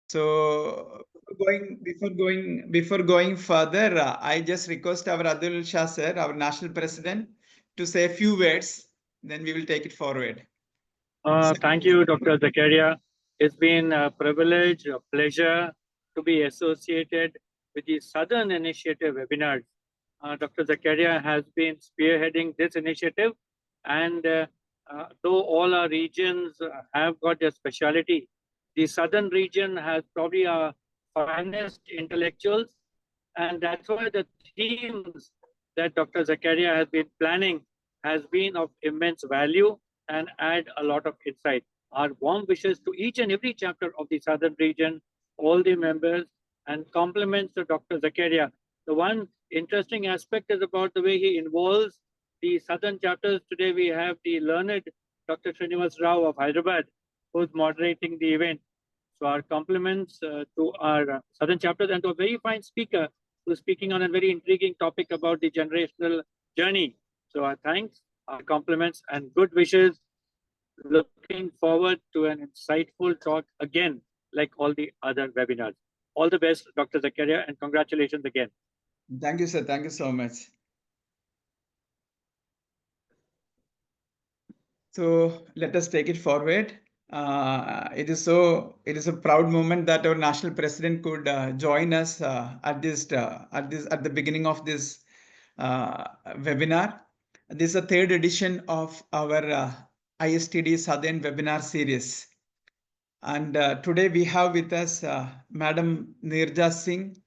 So before going further, I just request our Adil Shah sir, our national president, to say a few words. Then we will take it forward. Thank you, Dr. Zakaria. It's been a privilege, a pleasure to be associated with the Southern Initiative webinars. Dr. Zakaria has been spearheading this initiative, and though all our regions have got their specialty, the Southern region has probably our finest intellectuals, and that's why the themes that Dr. Zakaria has been planning has been of immense value and add a lot of insight. Our warm wishes to each and every chapter of the Southern region, all the members, and compliments to Dr. Zakaria. The one interesting aspect is about the way he involves the Southern chapters. Today we have the learned Dr. Srinivas Rao of Hyderabad, who's moderating the event. So our compliments to our Southern chapters and to a very fine speaker who's speaking on a very intriguing topic about the generational journey. So our thanks, our compliments, and good wishes. Looking forward to an insightful talk again, like all the other webinars. All the best, Dr. Zakaria, and congratulations again. Thank you, sir. Thank you so much. So let us take it forward. It is a proud moment that our national president could join us at the beginning of this webinar. This is the third edition of our ISTD Southern webinar series. And today we have with us Madam Nirja Singh,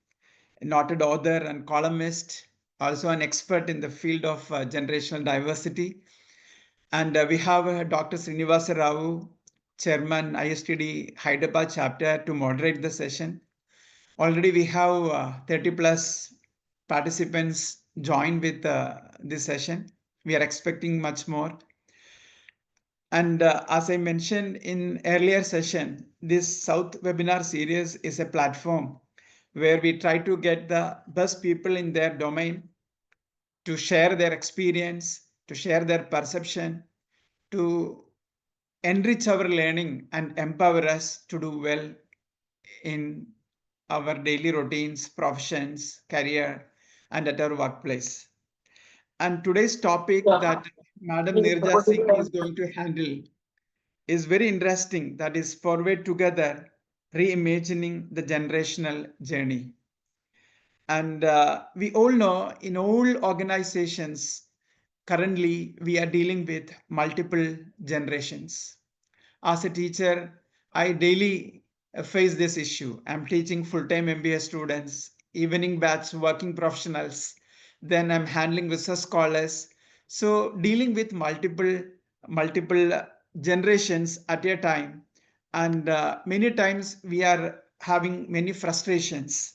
a noted author and columnist, also an expert in the field of generational diversity. And we have Dr. Srinivasa Rao, Chairman ISTD Hyderabad chapter, to moderate the session. Already we have 30 plus participants join with this session. We are expecting much more. And as I mentioned in earlier session, this South webinar series is a platform where we try to get the best people in their domain to share their experience, to share their perception, to enrich our learning and empower us to do well in our daily routines, professions, career, and at our workplace. And today's topic that Madam Nirja Singh is going to handle is very interesting. That is Forward Together, Reimagining the Generational Journey. And we all know in all organizations, currently we are dealing with multiple generations. As a teacher, I daily face this issue. I'm teaching full-time MBA students, evening batch working professionals, then I'm handling research scholars. So dealing with multiple generations at a time, and many times we are having many frustrations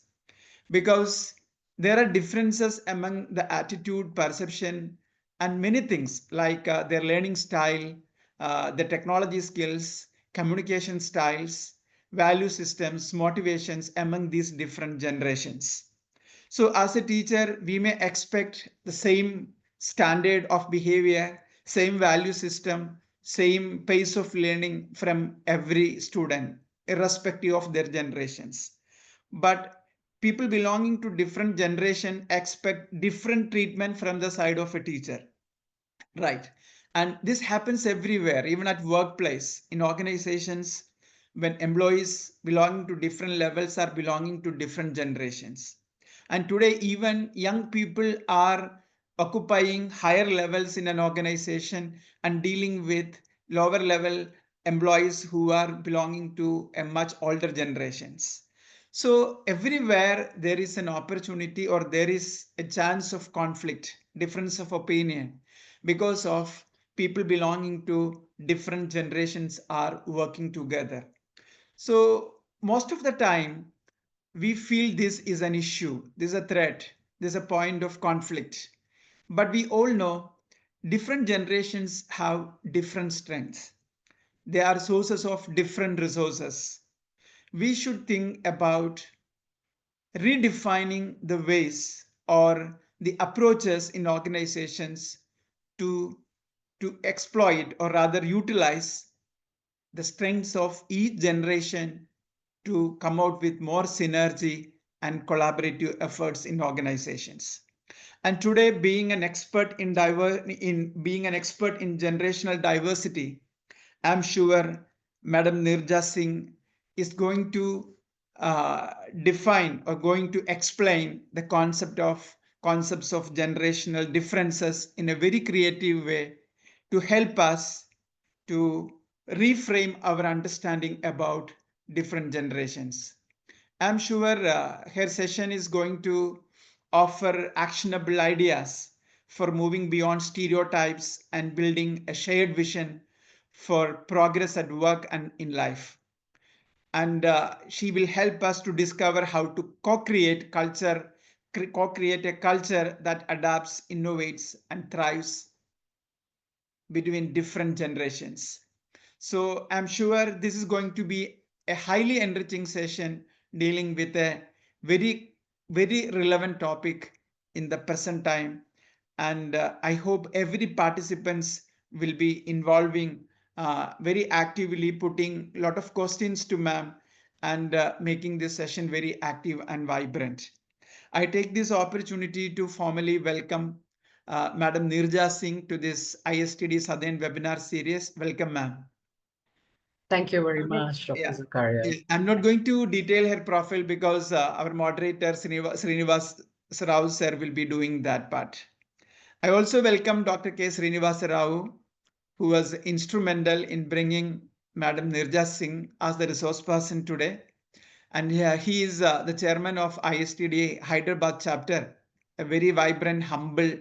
because there are differences among the attitude, perception, and many things like their learning style, the technology skills, communication styles, value systems, motivations among these different generations. So as a teacher, we may expect the same standard of behavior, same value system, same pace of learning from every student, irrespective of their generations. But people belonging to different generation expect different treatment from the side of a teacher, right? And this happens everywhere, even at workplace, in organizations, when employees belonging to different levels are belonging to different generations. And today even young people are occupying higher levels in an organization and dealing with lower level employees who are belonging to a much older generations. So everywhere there is an opportunity or there is a chance of conflict, difference of opinion, because of people belonging to different generations are working together. So most of the time we feel this is an issue, this is a threat, this is a point of conflict. But we all know different generations have different strengths. They are sources of different resources. We should think about redefining the ways or the approaches in organizations to, to exploit or rather utilize the strengths of each generation to come out with more synergy and collaborative efforts in organizations. And today, being an expert in generational diversity, I'm sure Madam Nirja Singh is going to define or going to explain the concepts of generational differences in a very creative way to help us to reframe our understanding about different generations. I'm sure her session is going to offer actionable ideas for moving beyond stereotypes and building a shared vision for progress at work and in life. And she will help us to discover how to co-create a culture that adapts, innovates, and thrives between different generations. So I'm sure this is going to be a highly enriching session dealing with a very, very relevant topic in the present time. And I hope every participants will be involving very actively, putting a lot of questions to ma'am and making this session very active and vibrant. I take this opportunity to formally welcome Madam Nirja Singh to this ISTD Southern webinar series. Welcome, ma'am. Thank you very much, Dr. Yeah. Zakaria. I'm not going to detail her profile because our moderator Srinivas Rao sir will be doing that part. I also welcome Dr. K. Srinivas Rao, who was instrumental in bringing Madam Nirja Singh as the resource person today. And he is the chairman of ISTD Hyderabad chapter, a very vibrant, humble,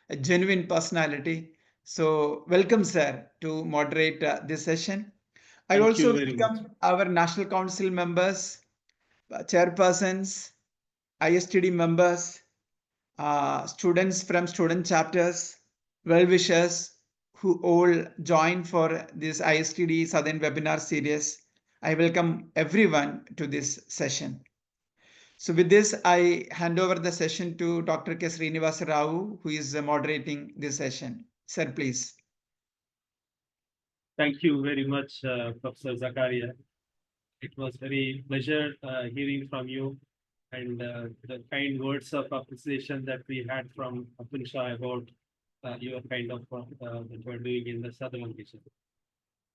a genuine personality. So welcome, sir, to moderate this session. I Thank you also very much. welcome our National Council members, chairpersons, ISTD members, students from student chapters, well-wishers who all join for this ISTD Southern webinar series. I welcome everyone to this session. So with this, I hand over the session to Dr. K. Srinivas Rao, who is moderating this session. Sir, please. Thank you very much, Professor Zakaria. It was very pleasure hearing from you and the kind words of appreciation that we had from Abdul Shah about your kind of work that you are doing in the Southern region.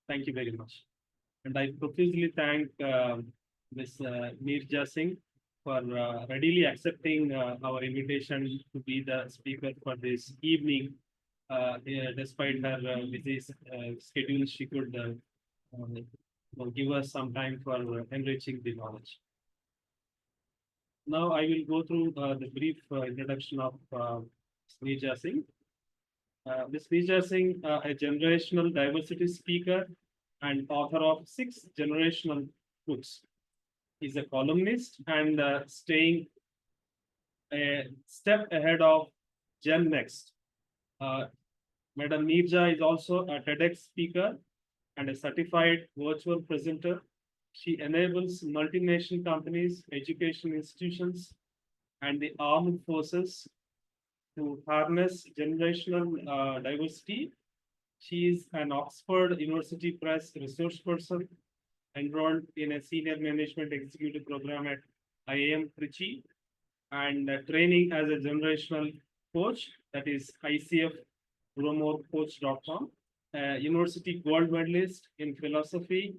Thank you very much. And I profusely thank Ms. Neerja Singh for readily accepting our invitation to be the speaker for this evening. Despite her busy schedule, she could give us some time for enriching the knowledge. Now I will go through the brief introduction of Neerja Singh. Ms. Neerja Singh, a generational diversity speaker and author of 6 generational books. He's a columnist and staying a step ahead of Gen Next. Madam Neerja is also a TEDx speaker and a certified virtual presenter. She enables multinational companies, education institutions, and the armed forces to harness generational diversity. She is an Oxford University Press resource person, enrolled in a senior management executive program at IIM Trichy, and training as a generational coach, that is icfpromocoach.com, university gold medalist in philosophy.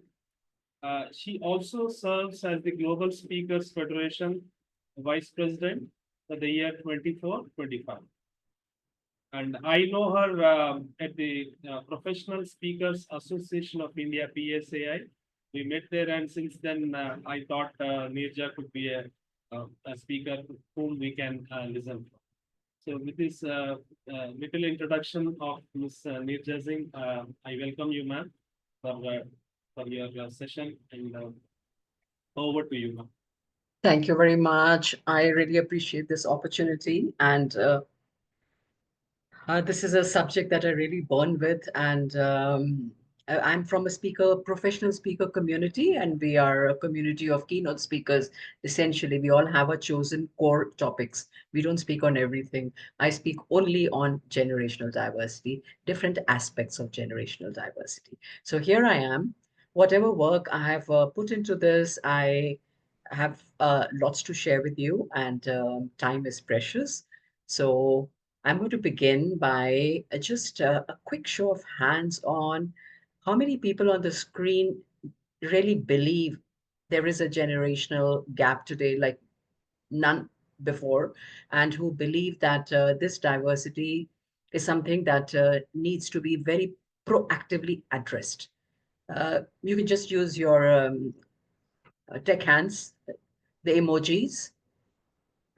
She also serves as the Global Speakers Federation Vice President for the year 24-25. And I know her at the Professional Speakers Association of India, PSAI. We met there, and since then I thought Neerja could be a speaker whom we can listen to. So with this little introduction of Ms. Neerja Singh, I welcome you, ma'am, for your session, and over to you, ma'am. Thank you very much. I really appreciate this opportunity. And this is a subject that I really burn with. And I'm from a professional speaker community, and we are a community of keynote speakers. Essentially, we all have our chosen core topics. We don't speak on everything. I speak only on generational diversity, different aspects of generational diversity. So here I am. Whatever work I have put into this, I have lots to share with you, and time is precious. So I'm going to begin by just a quick show of hands on how many people on the screen really believe there is a generational gap today, like none before, and who believe that this diversity is something that needs to be very proactively addressed. You can just use your tech hands, the emojis.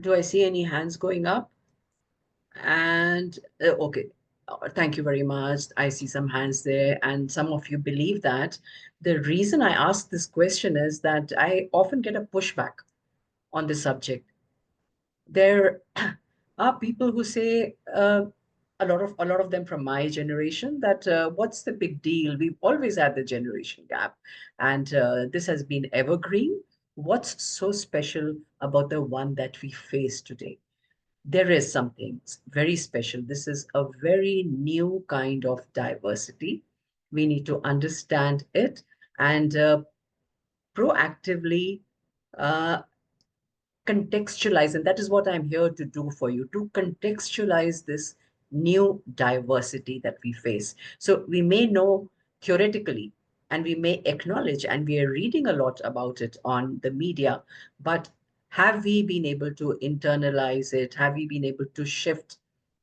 Do I see any hands going up? And okay, thank you very much. I see some hands there, and some of you believe that. The reason I ask this question is that I often get a pushback on this subject. There are people who say, a lot of them from my generation, that what's the big deal? We've always had the generation gap, and this has been evergreen. What's so special about the one that we face today? There is something very special. This is a very new kind of diversity. We need to understand it and proactively uh, contextualize, and that is what I'm here to do for you, to contextualize this new diversity that we face. So we may know theoretically, and we may acknowledge, and we are reading a lot about it on the media, but have we been able to internalize it? Have we been able to shift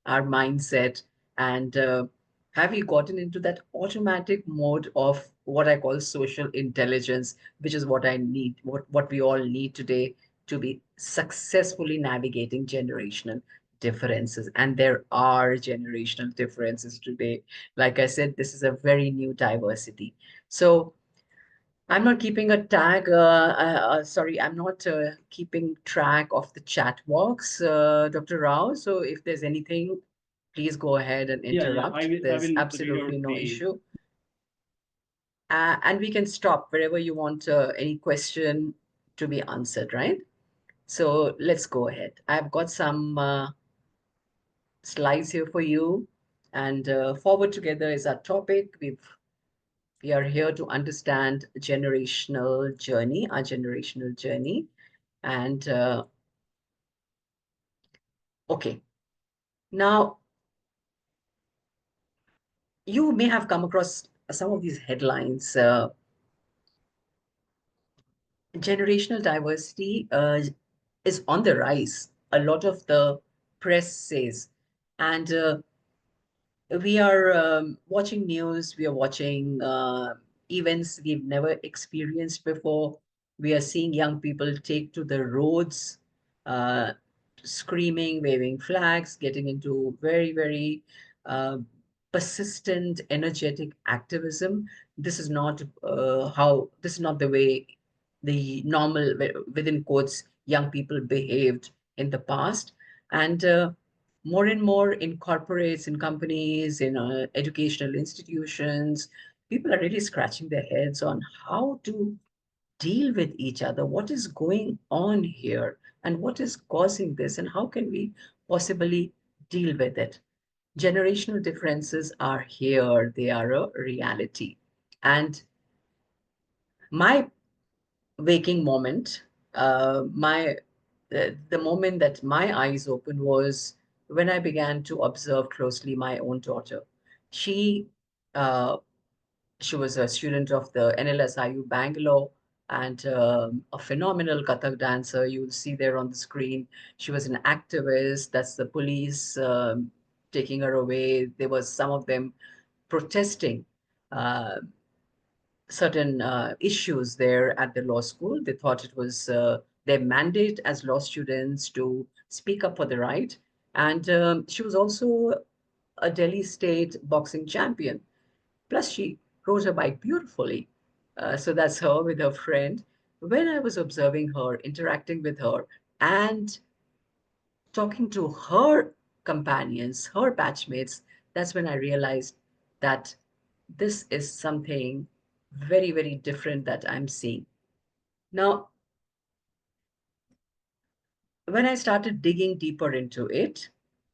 our mindset? And have we gotten into that automatic mode of what I call social intelligence, which is what I need, what we all need today to be successfully navigating generational differences. And there are generational differences today. Like I said, this is a very new diversity. So I'm not keeping a tag, sorry, I'm not keeping track of the chat box, Dr. Rao. So if there's anything, please go ahead and Yeah, interrupt. I There's will read absolutely out no the. issue. And we can stop wherever you want any question to be answered, right? So let's go ahead. I've got some slides here for you, and forward together is our topic. We are here to understand generational journey, our generational journey, and okay. Now you may have come across some of these headlines. Generational diversity is on the rise. A lot of the press says, and we are watching news, we are watching events we've never experienced before. We are seeing young people take to the roads, uh, screaming, waving flags, getting into very, very uh, persistent, energetic activism. This is not the way the normal, within quotes, young people behaved in the past. And more and more in corporates, in companies, in educational institutions, people are really scratching their heads on how to deal with each other. What is going on here? And what is causing this? And how can we possibly deal with it? Generational differences are here, they are a reality. And my waking moment, the moment that my eyes opened was when I began to observe closely my own daughter. She uh, she was a student of the NLSIU Bangalore, and a phenomenal Kathak dancer. You'll see there on the screen. She was an activist. That's the police taking her away. There was some of them protesting uh, certain issues there at the law school. They thought it was their mandate as law students to speak up for the right. And she was also a Delhi state boxing champion. Plus, she rode her bike beautifully. So that's her with her friend. When I was observing her, interacting with her, and talking to her companions, her batchmates, that's when I realized that this is something very, very different that I'm seeing. Now, when I started digging deeper into it,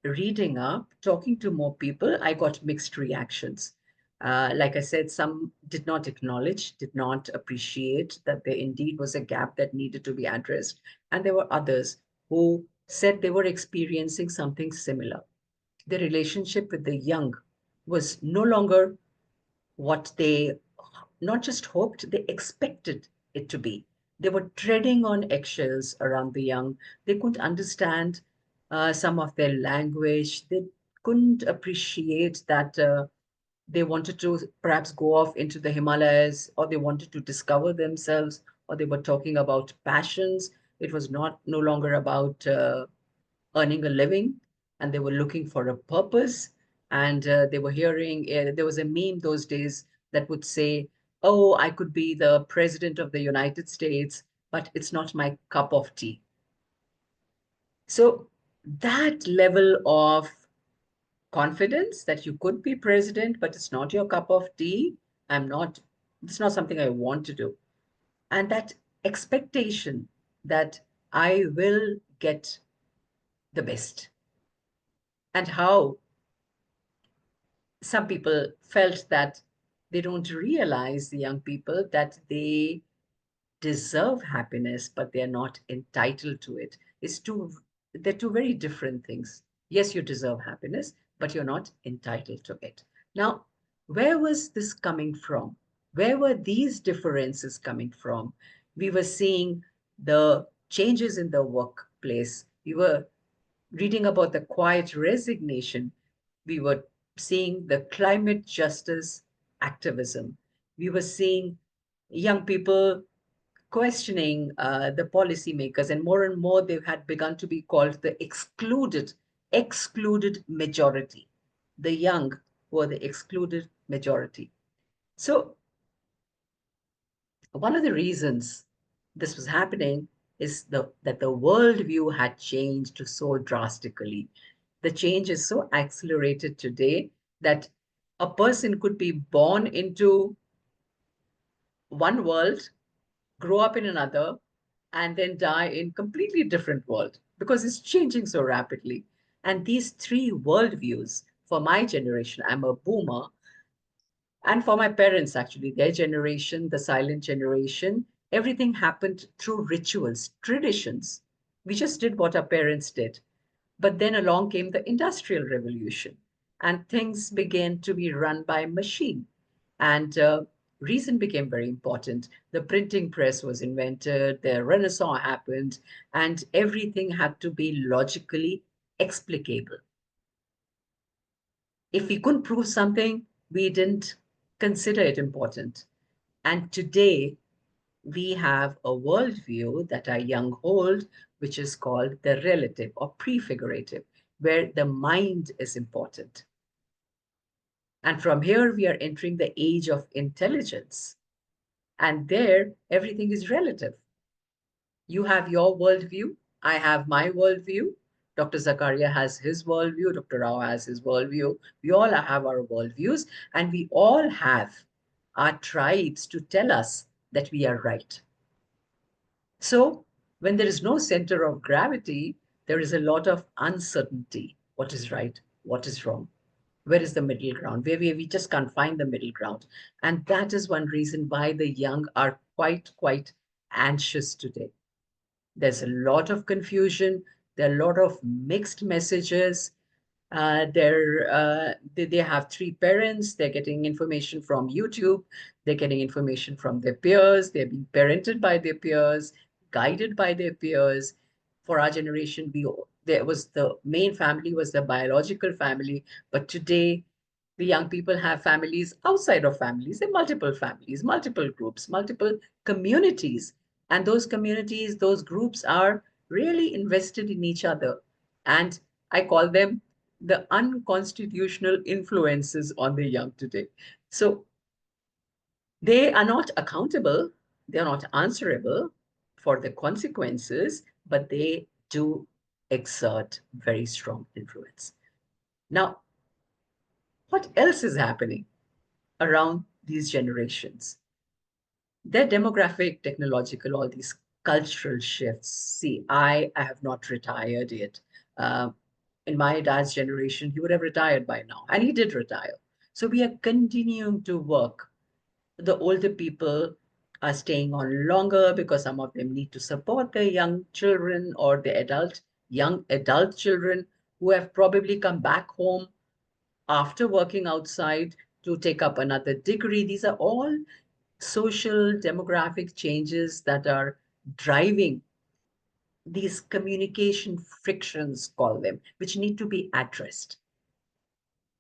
reading up, talking to more people, I got mixed reactions. Like I said, some did not acknowledge, did not appreciate that there indeed was a gap that needed to be addressed. And there were others who said they were experiencing something similar. The relationship with the young was no longer what they not just hoped, they expected it to be. They were treading on eggshells around the young. They couldn't understand some of their language. They couldn't appreciate that they wanted to perhaps go off into the Himalayas, or they wanted to discover themselves, or they were talking about passions. It was not no longer about earning a living, and they were looking for a purpose. And they were hearing, there was a meme those days that would say, oh, I could be the president of the United States, but it's not my cup of tea. So that level of confidence that you could be president, but it's not your cup of tea, it's not something I want to do. And that expectation that I will get the best, and how some people felt that they don't realize, the young people, that they deserve happiness, but they're not entitled to it. They're two very different things. Yes, you deserve happiness, but you're not entitled to it. Now, where was this coming from? Where were these differences coming from? We were seeing the changes in the workplace. We were reading about the quiet resignation. We were seeing the climate justice activism. We were seeing young people questioning the policymakers, and more they had begun to be called the excluded majority. The young were the excluded majority. So one of the reasons this was happening is that the worldview had changed so drastically. The change is so accelerated today that a person could be born into one world, grow up in another, and then die in completely different world, because it's changing so rapidly. And these three worldviews, for my generation, I'm a boomer, and for my parents, actually, their generation, the silent generation, everything happened through rituals, traditions. We just did what our parents did. But then along came the Industrial Revolution, and things began to be run by machine. And reason became very important. The printing press was invented, the Renaissance happened, and everything had to be logically explicable. If we couldn't prove something, we didn't consider it important. And today, we have a worldview that our young hold, which is called the relative or prefigurative, where the mind is important. And from here, we are entering the age of intelligence. And there, everything is relative. You have your worldview, I have my worldview, Dr. Zakaria has his worldview, Dr. Rao has his worldview. We all have our worldviews, and we all have our tribes to tell us that we are right. So when there is no center of gravity, there is a lot of uncertainty. What is right? What is wrong? Where is the middle ground? Where we just can't find the middle ground. And that is one reason why the young are quite anxious today. There's a lot of confusion. There are a lot of mixed messages. They have three parents. They're getting information from YouTube. They're getting information from their peers. They're being parented by their peers, guided by their peers. For our generation, there was the main family was the biological family, but today the young people have families outside of families. There are multiple families, multiple groups, multiple communities, and those communities, those groups are really invested in each other, and I call them the unconstitutional influences on the young today. So they are not accountable, they are not answerable for the consequences, but they do exert very strong influence. Now, what else is happening around these generations? Their demographic, technological, all these cultural shifts. See, I have not retired yet. In my dad's generation, he would have retired by now, and he did retire. So we are continuing to work. The older people are staying on longer because some of them need to support their young children or their young adult children who have probably come back home after working outside to take up another degree. These are all social demographic changes that are driving these communication frictions, call them, which need to be addressed.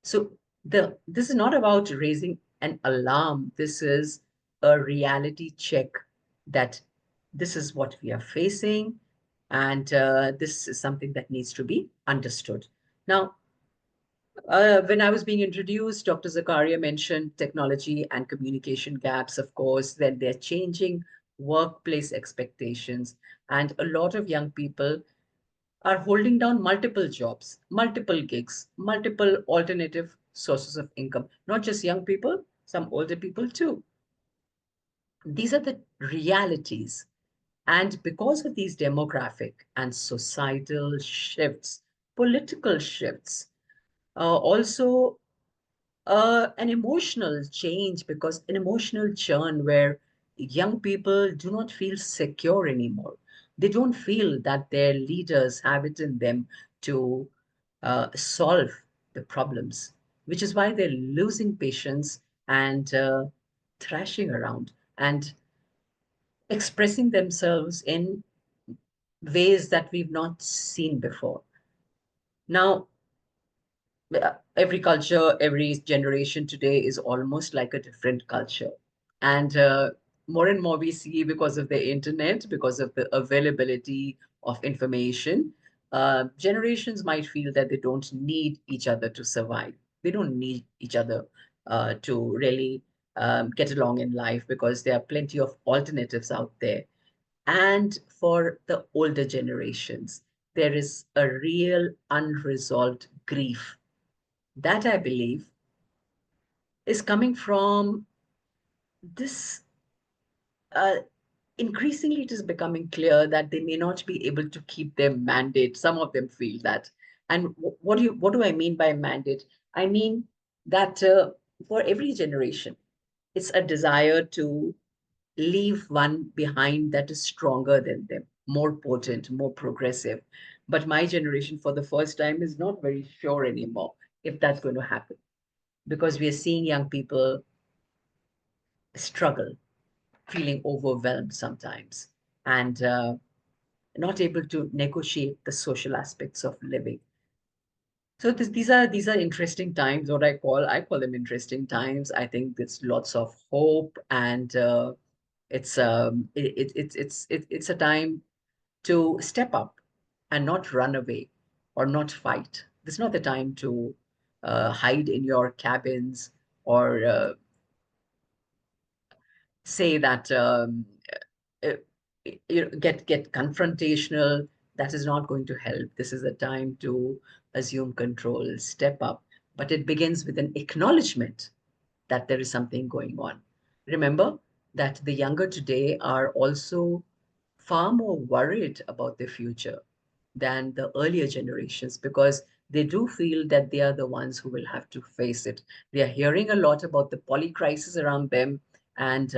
So this is not about raising an alarm. This is a reality check that this is what we are facing, and this is something that needs to be understood. Now, when I was being introduced, Dr. Zakaria mentioned technology and communication gaps, of course, then they're changing workplace expectations. And a lot of young people are holding down multiple jobs, multiple gigs, multiple alternative sources of income, not just young people, some older people too. These are the realities. And because of these demographic and societal shifts, political shifts, also an emotional change, because an emotional churn where young people do not feel secure anymore. They don't feel that their leaders have it in them to solve the problems, which is why they're losing patience and thrashing around and expressing themselves in ways that we've not seen before. Now, every culture, every generation today is almost like a different culture. And more and more we see, because of the internet, because of the availability of information, generations might feel that they don't need each other to survive. They don't need each other to really get along in life, because there are plenty of alternatives out there. And for the older generations, there is a real unresolved grief that I believe is coming from this. Uh, Increasingly, it is becoming clear that they may not be able to keep their mandate. Some of them feel that. And what do I mean by mandate? I mean that for every generation, it's a desire to leave one behind that is stronger than them, more potent, more progressive. But my generation, for the first time, is not very sure anymore if that's going to happen, because we are seeing young people struggle, feeling overwhelmed sometimes, and not able to negotiate the social aspects of living. So these are interesting times. What I call them interesting times. I think there's lots of hope, and it's a time to step up and not run away or not fight. This is not the time to hide in your cabins or say that uh, get confrontational. That is not going to help. This is a time to assume control, step up, but it begins with an acknowledgement that there is something going on. Remember that the younger today are also far more worried about their future than the earlier generations, because they do feel that they are the ones who will have to face it. They are hearing a lot about the poly crisis around them, and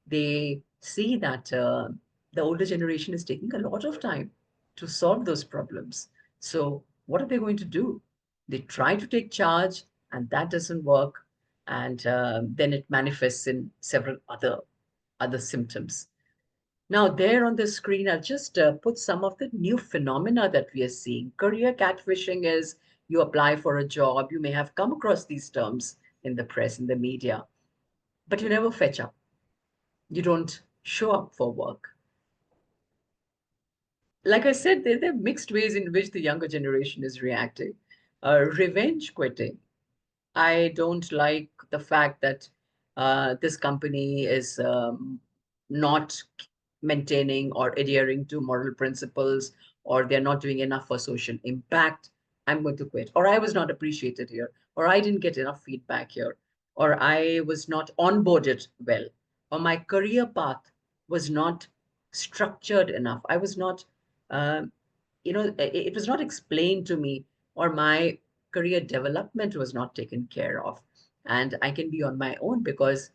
they see that the older generation is taking a lot of time to solve those problems. So, what are they going to do? They try to take charge, and that doesn't work, and then it manifests in several other symptoms. Now, there on the screen, I'll just put some of the new phenomena that we are seeing. Career catfishing is you apply for a job, you may have come across these terms in the press, in the media, but you never fetch up. You don't show up for work. Like I said, there are mixed ways in which the younger generation is reacting. Revenge quitting. I don't like the fact that this company is not maintaining or adhering to moral principles, or they're not doing enough for social impact. I'm going to quit. Or I was not appreciated here, or I didn't get enough feedback here, or I was not onboarded well, or my career path was not structured enough. I was not, um, it was not explained to me, or my career development was not taken care of. and I can be on my own, because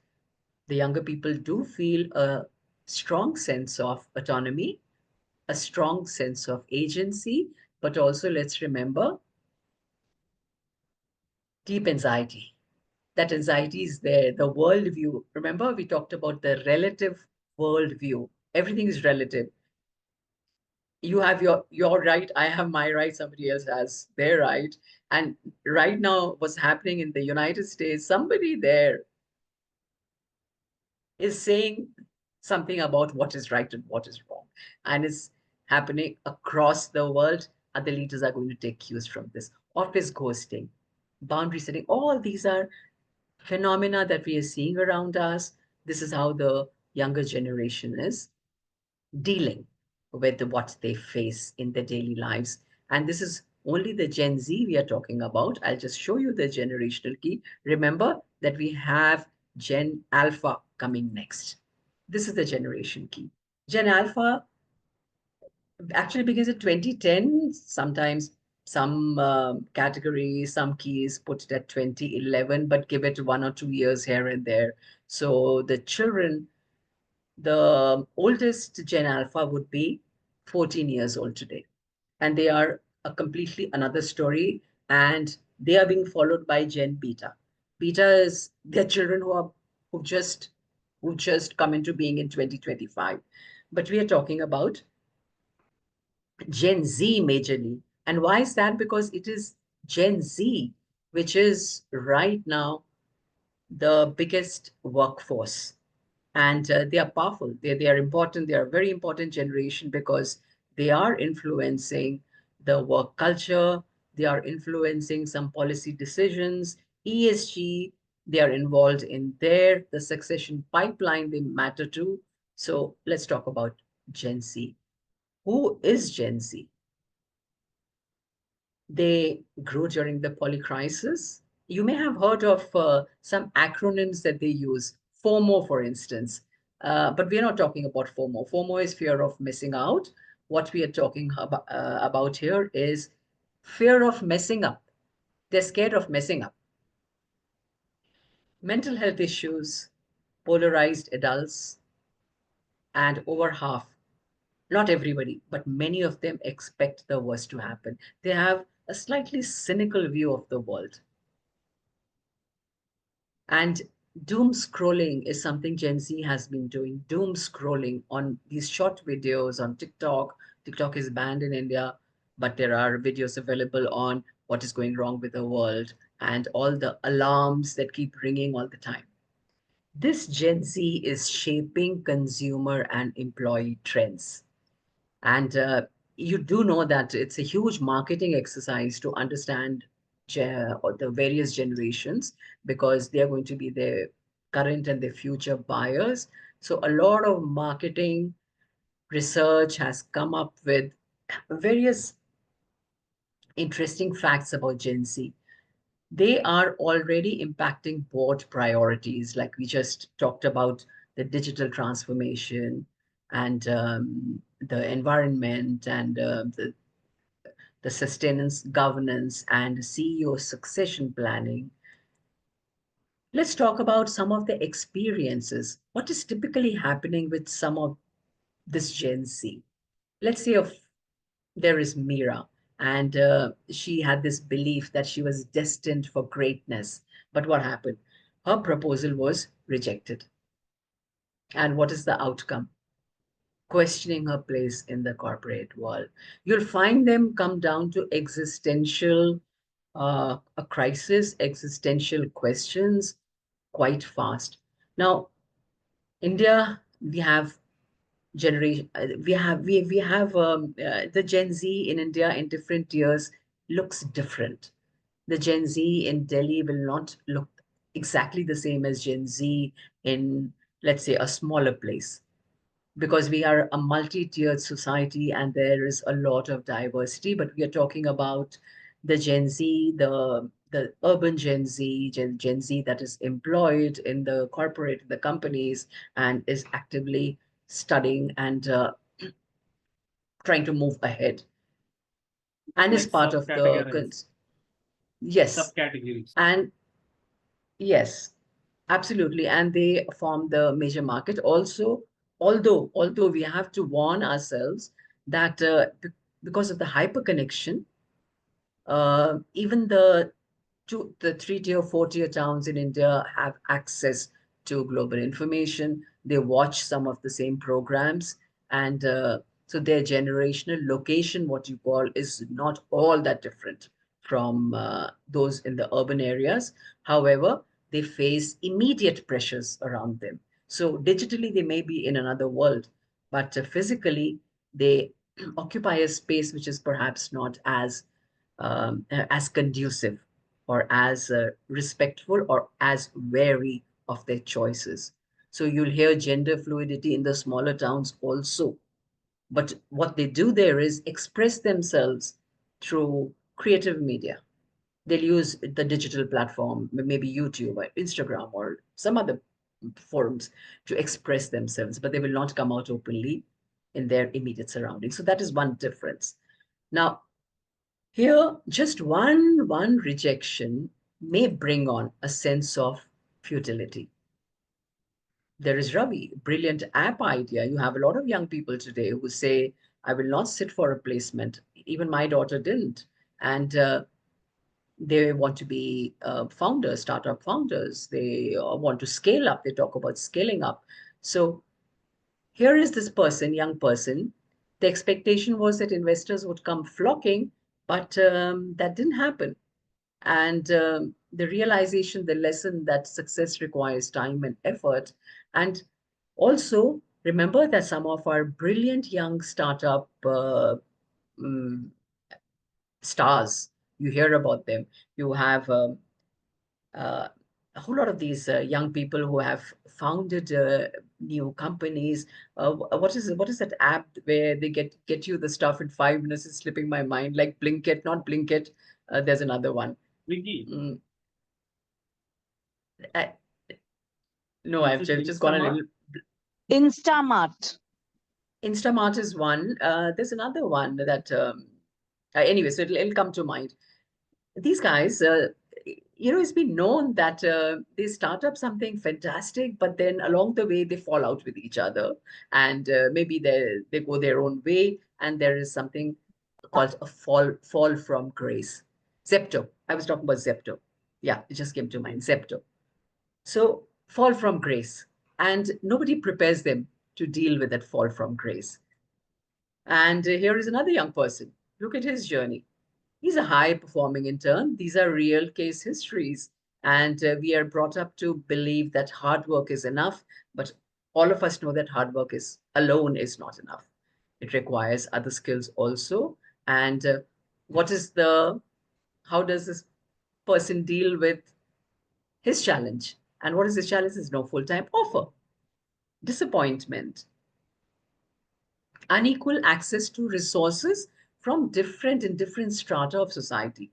the younger people do feel a strong sense of autonomy, a strong sense of agency, but also let's remember deep anxiety. That anxiety is there, the worldview. Remember, we talked about the relative worldview. Everything is relative. You have your right, I have my right, somebody else has their right. And right now, what's happening in the United States, somebody there is saying something about what is right and what is wrong. And it's happening across the world. Other leaders are going to take cues from this. Office ghosting, boundary setting, all these are phenomena that we are seeing around us. This is how the younger generation is dealing with what they face in their daily lives. And this is only the Gen Z we are talking about. I'll just show you the generational key. Remember that we have Gen Alpha coming next. This is the generation key. Gen Alpha actually begins in 2010. Sometimes some categories, some keys put it at 2011, but give it 1 or 2 years here and there. So the children, the oldest Gen Alpha would be 14 years old today. And they are a completely another story. And they are being followed by Gen Beta. Beta is their children who just who just come into being in 2025. But we are talking about Gen Z majorly. And why is that? Because it is Gen Z, which is right now the biggest workforce. And they are powerful. They are important. They are a very important generation because they are influencing the work culture. They are influencing some policy decisions, ESG. They are involved in there, the succession pipeline they matter to. So let's talk about Gen Z. Who is Gen Z? They grew during the polycrisis. You may have heard of some acronyms that they use, FOMO, for instance. But we're not talking about FOMO. FOMO is fear of missing out. What we are talking about here is fear of messing up. They're scared of messing up. Mental health issues, polarized adults, and over half, not everybody, but many of them expect the worst to happen. They have a slightly cynical view of the world. And doom scrolling is something Gen Z has been doing. Doom scrolling on these short videos on TikTok. TikTok is banned in India, but there are videos available on what is going wrong with the world and all the alarms that keep ringing all the time. This Gen Z is shaping consumer and employee trends. And you do know that it's a huge marketing exercise to understand the various generations, because they are going to be the current and the future buyers. So a lot of marketing research has come up with various interesting facts about Gen Z. They are already impacting board priorities, like we just talked about the digital transformation and the environment and the sustenance, governance, and CEO succession planning. Let's talk about some of the experiences. What is typically happening with some of this Gen Z? Let's say if there is Mira, and she had this belief that she was destined for greatness. But what happened? Her proposal was rejected. And what is the outcome? Questioning her place in the corporate world. You'll find them come down to existential a crisis, existential questions quite fast. Now, India, we have generation, we have the Gen Z in India in different years looks different. The Gen Z in Delhi will not look exactly the same as Gen Z in, let's say, a smaller place, because we are a multi-tiered society and there is a lot of diversity. But we are talking about the Gen Z, the urban Gen Z, Gen Z that is employed in the corporate, the companies, and is actively studying and trying to move ahead, and is Like part of the subcategories, yes, subcategories. and Yes, absolutely. And they form the major market. Also, although we have to warn ourselves that because of the hyperconnection, even the 3-tier, 4-tier towns in India have access to global information. They watch some of the same programs, and so their generational location, what you call, is not all that different from those in the urban areas. However, they face immediate pressures around them. So digitally, they may be in another world, but physically, they occupy a space which is perhaps not as conducive or as respectful or as wary of their choices. So you'll hear gender fluidity in the smaller towns also. But what they do there is express themselves through creative media. They'll use the digital platform, maybe YouTube or Instagram or some other forums to express themselves, but they will not come out openly in their immediate surroundings. So that is one difference. Now, here, just one rejection may bring on a sense of futility. There is Ravi, brilliant app idea. You have a lot of young people today who say, I will not sit for a placement. Even my daughter didn't. And they want to be founders, startup founders. They want to scale up. They talk about scaling up. So here is this person, young person. The expectation was that investors would come flocking, but that didn't happen. And the realization, the lesson that success requires time and effort. And also remember that some of our brilliant young startup mm, stars, you hear about them. You have uh, a whole lot of these young people who have founded new companies. What is that app where they get you the stuff in 5 minutes? It's slipping my mind. Like Blinkit, not Blinkit. There's another one. Wiggy. Mm, I, no, I've Is it just gone a Instamart? little. Instamart. Instamart is one. There's another one that, anyway, so it'll come to mind. These guys, it's been known that they start up something fantastic, but then along the way they fall out with each other, and maybe they go their own way, and there is something called a fall from grace. Zepto. I was talking about Zepto. Yeah, it just came to mind. Zepto. So fall from grace, and nobody prepares them to deal with that fall from grace. And here is another young person. Look at his journey. He's a high performing intern. These are real case histories. And we are brought up to believe that hard work is enough. But all of us know that hard work is alone is not enough. It requires other skills also. And what is how does this person deal with his challenge? And what is his challenge? Is no full-time offer, disappointment, unequal access to resources from different strata of society.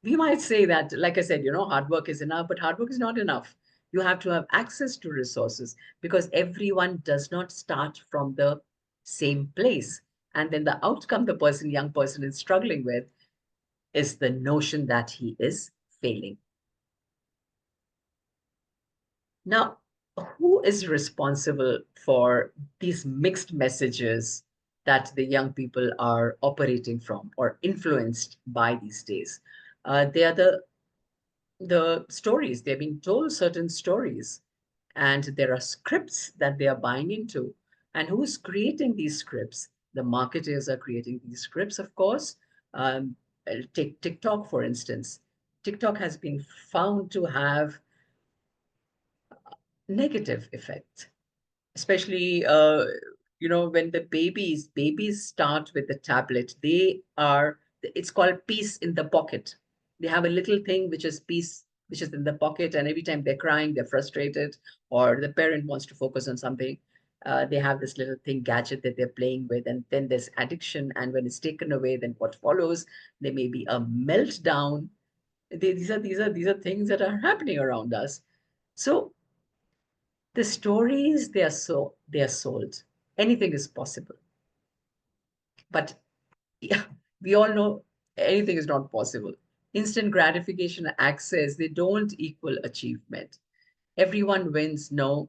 We might say that, like I said, hard work is enough, but hard work is not enough. You have to have access to resources because everyone does not start from the same place. And then the outcome the young person is struggling with is the notion that he is failing. Now, who is responsible for these mixed messages that the young people are operating from or influenced by these days? They are the stories. They're being told certain stories, and there are scripts that they are buying into. And who's creating these scripts? The marketers are creating these scripts, of course. Take TikTok, for instance. TikTok has been found to have negative effects, especially when the babies start with the tablet. It's called peace in the pocket. They have a little thing which is peace, which is in the pocket, and every time they're crying, they're frustrated, or the parent wants to focus on something, they have this little thing gadget that they're playing with, and then there's addiction, and when it's taken away, then what follows? There may be a meltdown. These are things that are happening around us. So the stories, they are sold. Anything is possible. But yeah, we all know anything is not possible. instant gratification access, they don't equal achievement. Everyone wins. No,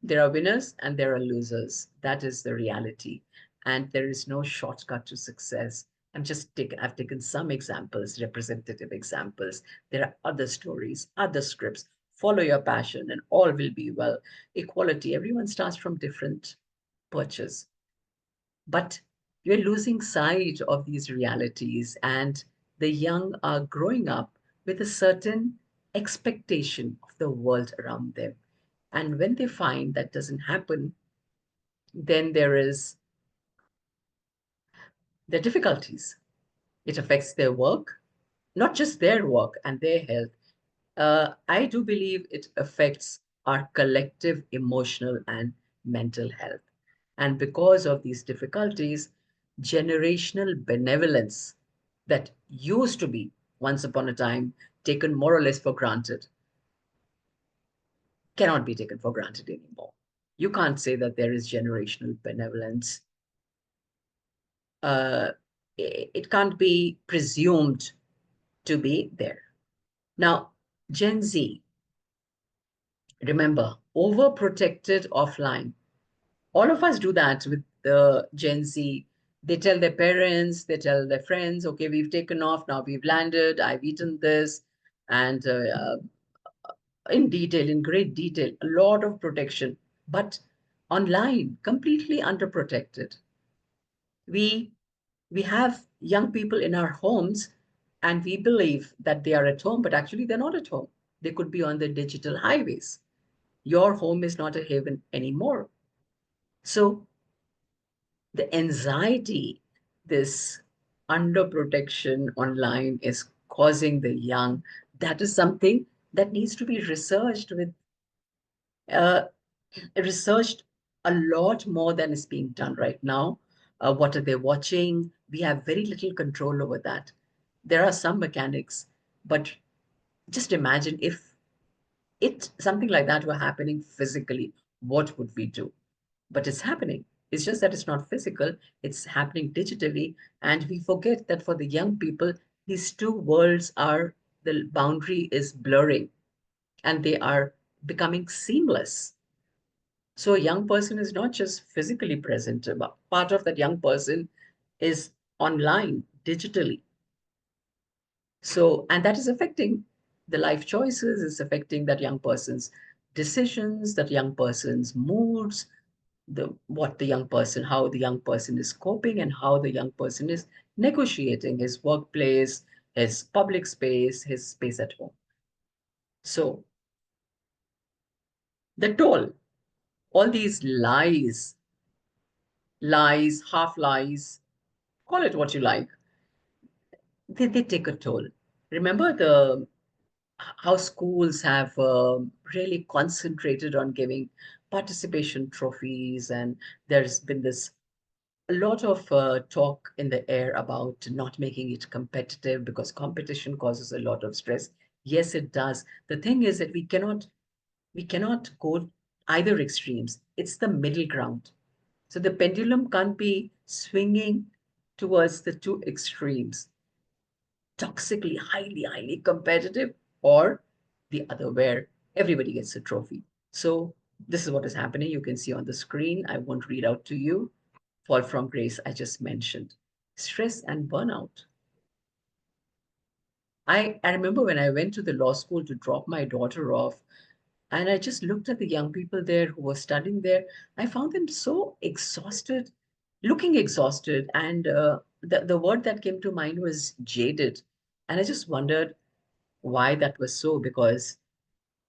there are winners and there are losers. That is the reality. And there is no shortcut to success. I've taken some examples, representative examples. There are other stories, other scripts. Follow your passion and all will be well. Equality, everyone starts from different perches. But you're losing sight of these realities, and the young are growing up with a certain expectation of the world around them. And when they find that doesn't happen, then there are difficulties. It affects their work, not just their work and their health. I do believe it affects our collective emotional and mental health. And because of these difficulties, generational benevolence that used to be once upon a time taken more or less for granted cannot be taken for granted anymore. You can't say that there is generational benevolence. It can't be presumed to be there. Now, Gen Z, remember, overprotected offline. All of us do that with the Gen Z. They tell their parents, they tell their friends, okay, we've taken off, now we've landed, I've eaten this, and in detail, in great detail, a lot of protection, but online, completely underprotected. We we have young people in our homes and we believe that they are at home, but actually they're not at home. They could be on the digital highways. Your home is not a haven anymore. So the anxiety, this underprotection online is causing the young, that is something that needs to be uh, researched a lot more than is being done right now. What are they watching? We have very little control over that. There are some mechanics, but just imagine if something like that were happening physically, what would we do? But it's happening. It's just that it's not physical, it's happening digitally. And we forget that for the young people, these two worlds are, the boundary is blurring and they are becoming seamless. So a young person is not just physically present, but part of that young person is online, digitally. So, and that is affecting the life choices, it's affecting that young person's decisions, that young person's moods, how the young person is coping and how the young person is negotiating his workplace, his public space, his space at home. So the toll, all these lies, half lies, call it what you like, they take a toll. Remember how schools have really concentrated on giving participation trophies, and there's been this a lot of talk in the air about not making it competitive because competition causes a lot of stress. Yes, it does. The thing is that we cannot go either extremes. It's the middle ground. So the pendulum can't be swinging towards the two extremes, toxically, highly competitive, or the other where everybody gets a trophy. So this is what is happening. You can see on the screen. I won't read out to you. Fall from grace, I just mentioned. Stress and burnout. I remember when I went to the law school to drop my daughter off, and I just looked at the young people there who were studying there. I found them so exhausted, looking exhausted. And the word that came to mind was jaded. And I just wondered why that was so, because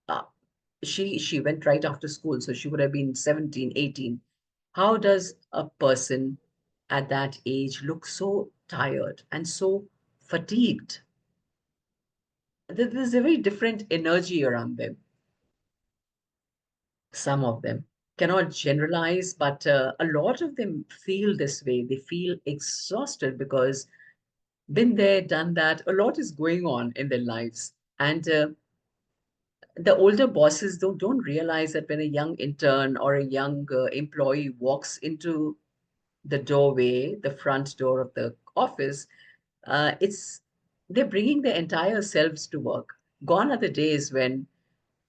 uh, she went right after school, so she would have been 17, 18. How does a person at that age look so tired and so fatigued? There's a very different energy around them. Some of them, cannot generalize, but a lot of them feel this way. They feel exhausted because been there, done that. A lot is going on in their lives. And the older bosses don't realize that when a young intern or a young employee walks into the doorway, the front door of the office, it's They're bringing their entire selves to work. Gone are the days when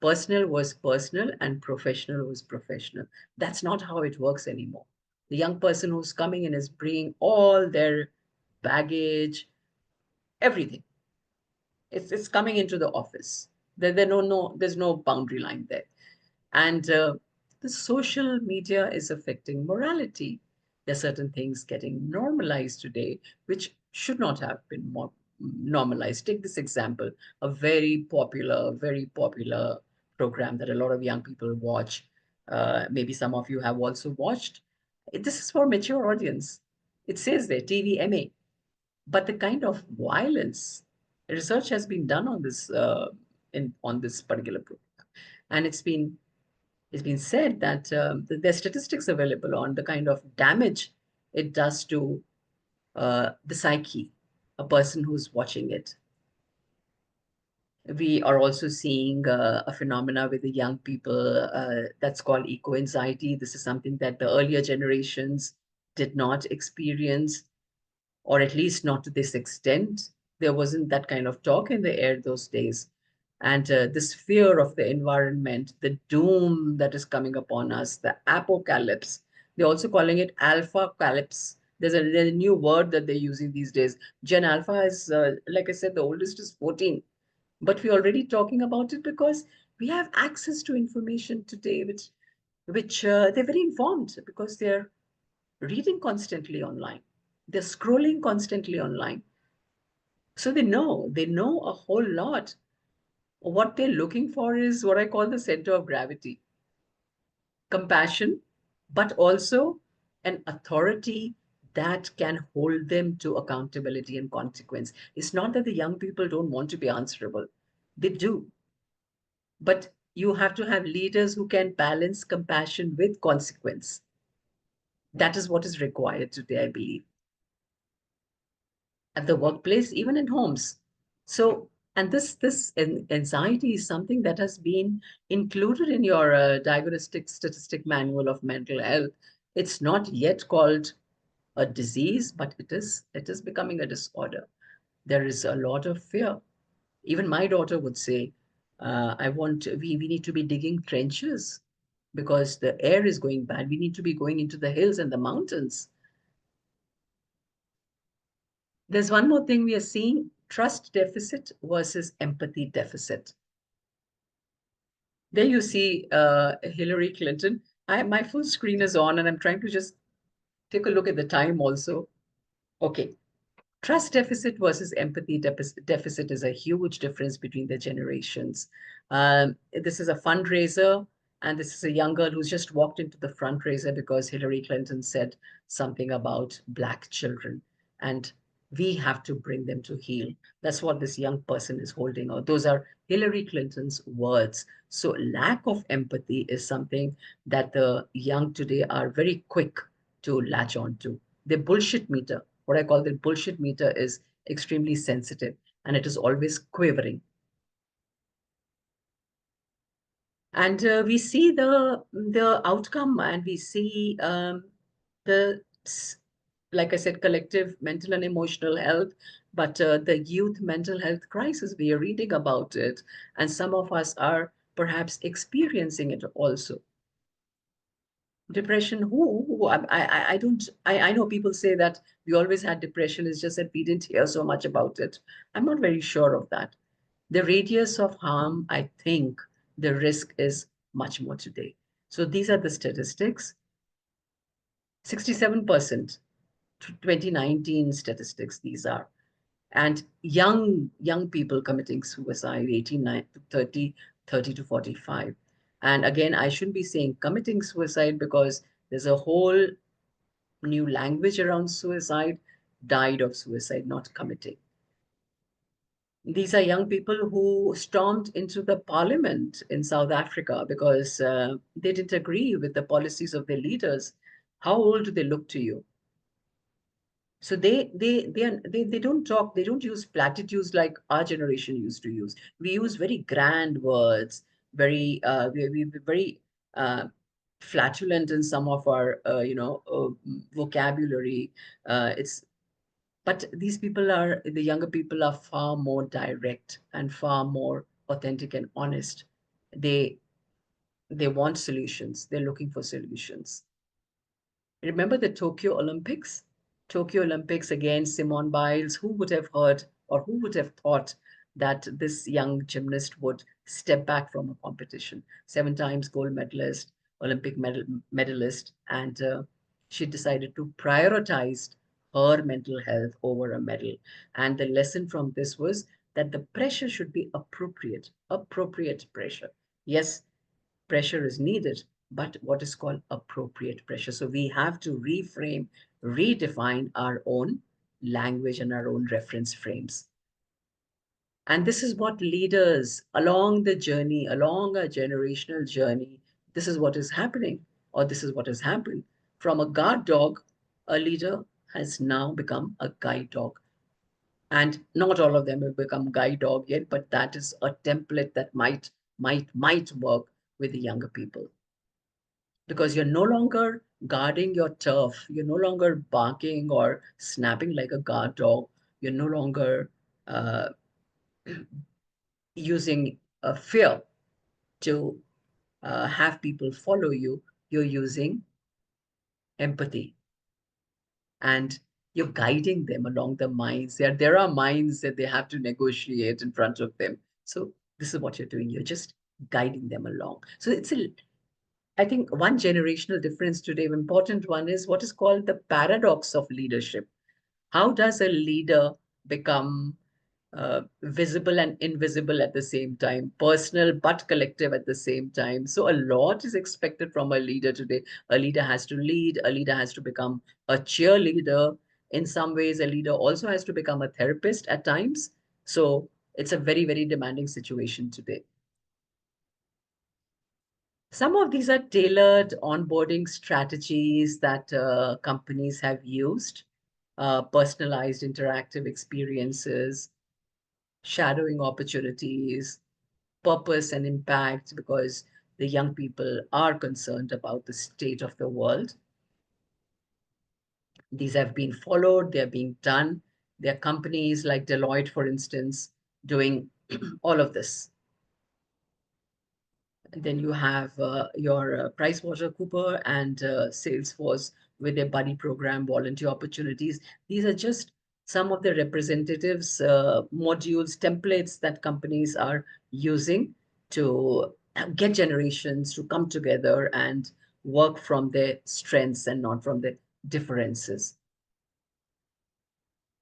personal was personal and professional was professional. That's not how it works anymore. The young person who's coming in is bringing all their baggage, everything. It's coming into the office. There's no boundary line there. And the social media is affecting morality. There are certain things getting normalized today, which should not have been more normalized. Take this example, a very popular program that a lot of young people watch. Maybe some of you have also watched. This is for mature audience. It says there, TVMA. But the kind of violence, research has been done on this on this particular program, and it's been said that there's statistics available on the kind of damage it does to the psyche, a person who's watching it. We are also seeing a phenomena with the young people that's called eco-anxiety. This is something that the earlier generations did not experience, or at least not to this extent. There wasn't that kind of talk in the air those days. And this fear of the environment, the doom that is coming upon us, the apocalypse. They're also calling it alpha calypse. There's a new word that they're using these days. Gen Alpha is, like I said, the oldest is 14. But we're already talking about it because we have access to information today, which they're very informed because they're reading constantly online. They're scrolling constantly online. So they know a whole lot. What they're looking for is what I call the center of gravity, compassion, but also an authority that can hold them to accountability and consequence. It's not that the young people don't want to be answerable, they do. But you have to have leaders who can balance compassion with consequence. That is what is required today, I believe, at the workplace, even in homes. So, and this anxiety is something that has been included in your diagnostic statistic manual of mental health. It's not yet called a disease, but it is becoming a disorder. There is a lot of fear. Even my daughter would say, we need to be digging trenches because the air is going bad. We need to be going into the hills and the mountains. There's one more thing we are seeing, trust deficit versus empathy deficit. There you see Hillary Clinton. My full screen is on and I'm trying to just take a look at the time also. Okay. Trust deficit versus empathy deficit is a huge difference between the generations. This is a fundraiser, and this is a young girl who's just walked into the fundraiser because Hillary Clinton said something about Black children. And we have to bring them to heal. That's what this young person is holding out. Those are Hillary Clinton's words. So lack of empathy is something that the young today are very quick to latch on to. The bullshit meter, what I call the bullshit meter, is extremely sensitive and it is always quivering. And we see the outcome, and we see the, like I said, collective mental and emotional health, but the youth mental health crisis, we are reading about it, and some of us are perhaps experiencing it also. Depression, who I don't, I know people say that we always had depression, it's just that we didn't hear so much about it. I'm not very sure of that. The radius of harm, I think the risk is much more today. So these are the statistics. 67%, 2019 statistics, these are. And young people committing suicide, 18 to 30, 30 to 45. And again, I shouldn't be saying committing suicide because there's a whole new language around suicide, died of suicide, not committing. These are young people who stormed into the parliament in South Africa because they didn't agree with the policies of their leaders. How old do they look to you? So they don't talk, they don't use platitudes like our generation used to use. We use very grand words, we very flatulent in some of our vocabulary. It's But these people the younger people are far more direct and far more authentic and honest. They they want solutions. They're looking for solutions. Remember the Tokyo Olympics? Tokyo Olympics again, Simone Biles. Who would have heard or who would have thought that this young gymnast would step back from a competition? 7 times gold medalist, Olympic medalist, and she decided to prioritize her mental health over a medal. And the lesson from this was that the pressure should be appropriate pressure. Yes, pressure is needed, but what is called appropriate pressure. So we have to reframe, redefine our own language and our own reference frames. And this is what leaders along the journey, along a generational journey, this is what is happening, or this is what has happened. From a guard dog, a leader has now become a guide dog. And not all of them have become guide dog yet, but that is a template that might work with the younger people, because you're no longer guarding your turf. You're no longer barking or snapping like a guard dog. You're no longer uh, using fear to have people follow you. You're using empathy, and you're guiding them along the mines. There are mines that they have to negotiate in front of them. So this is what you're doing. You're just guiding them along. So I think one generational difference today, important one, is what is called the paradox of leadership. How does a leader become visible and invisible at the same time, personal but collective at the same time? So a lot is expected from a leader today. A leader has to lead, a leader has to become a cheerleader. In some ways, a leader also has to become a therapist at times. So it's a very, very demanding situation today. Some of these are tailored onboarding strategies that companies have used, personalized interactive experiences, shadowing opportunities, purpose and impact, because the young people are concerned about the state of the world. These have been followed, they're being done. There are companies like Deloitte, for instance, doing all of this. Then you have your PricewaterhouseCooper and Salesforce with their buddy program, volunteer opportunities. These are just some of the representatives, modules, templates that companies are using to get generations to come together and work from their strengths and not from their differences.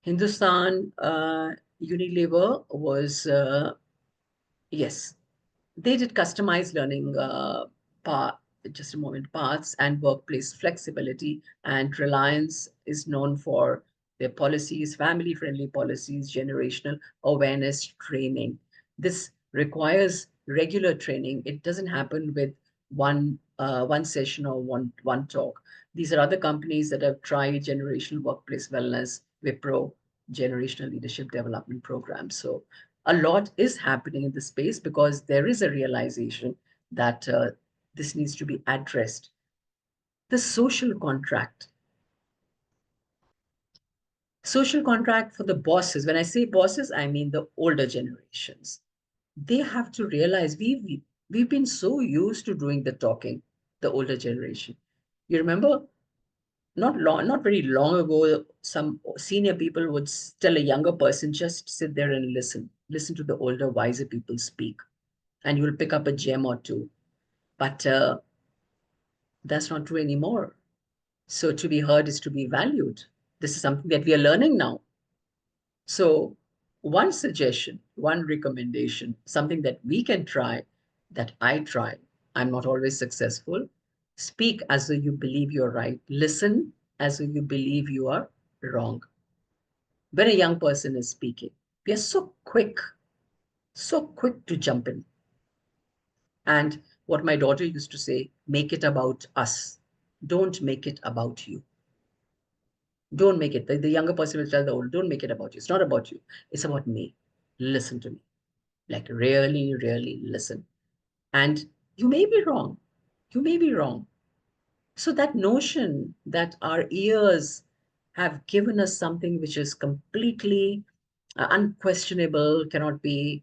Hindustan Unilever was, yes, they did customized learning just a moment, paths and workplace flexibility. And Reliance is known for their policies, family-friendly policies, generational awareness training. This requires regular training. It doesn't happen with one session or one talk. These are other companies that have tried generational workplace wellness, Wipro, generational leadership development programs. So a lot is happening in the space because there is a realization that this needs to be addressed. The social contract. Social contract for the bosses. When I say bosses, I mean the older generations. They have to realize we've been so used to doing the talking, the older generation. You remember not very long ago, some senior people would tell a younger person, just sit there and listen to the older, wiser people speak, and you'll pick up a gem or two. But that's not true anymore. So to be heard is to be valued. This is something that we are learning now. So one suggestion, one recommendation, something that we can try, that I try, I'm not always successful. Speak as though you believe you're right. Listen as though you believe you are wrong. When a young person is speaking, we are so quick to jump in. And what my daughter used to say, make it about us. Don't make it about you. Don't make it. The younger person will tell the old, don't make it about you. It's not about you. It's about me. Listen to me. Like really, really listen. And you may be wrong. You may be wrong. So that notion that our ears have given us something which is completely unquestionable, cannot be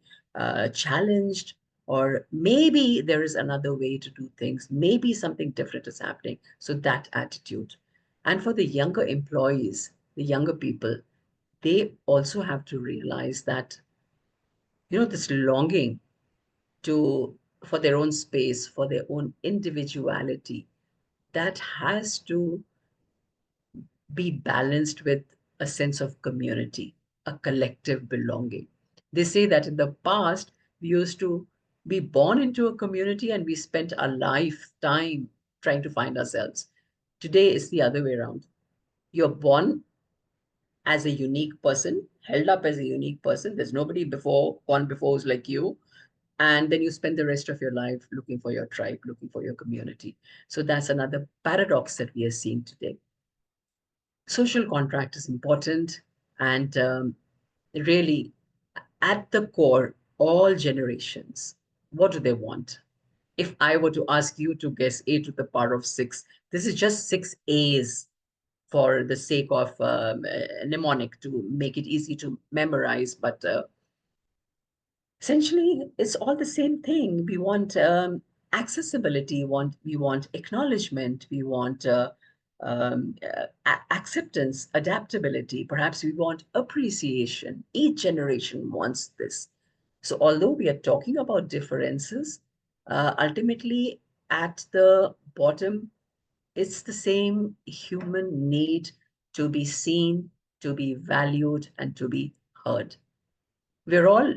challenged, or maybe there is another way to do things. Maybe something different is happening. So that attitude. And for the younger employees, the younger people, they also have to realize that, this longing to for their own space, for their own individuality, that has to be balanced with a sense of community, a collective belonging. They say that in the past, we used to be born into a community and we spent our lifetime trying to find ourselves. Today is the other way around. You're born as a unique person, held up as a unique person. There's nobody born before who's like you. And then you spend the rest of your life looking for your tribe, looking for your community. So that's another paradox that we are seeing today. Social contract is important, and really, at the core, all generations, what do they want? If I were to ask you to guess a to the power of 6, this is just 6 A's for the sake of a mnemonic to make it easy to memorize, but essentially it's all the same thing. We want accessibility, we want acknowledgement, we want acceptance, adaptability, perhaps we want appreciation. Each generation wants this. So although we are talking about differences, ultimately at the bottom, it's the same human need to be seen, to be valued, and to be heard. We're all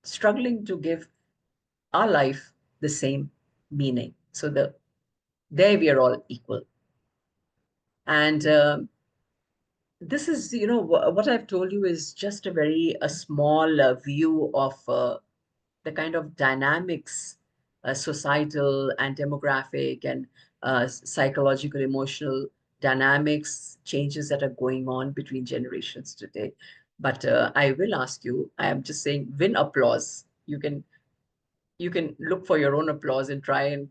struggling to give our life the same meaning. So there we are all equal. And this is, what I've told you is just a small view of the kind of dynamics, societal and demographic and psychological, emotional dynamics, changes that are going on between generations today. But I will ask you, I am just saying, win applause. You can look for your own applause and try and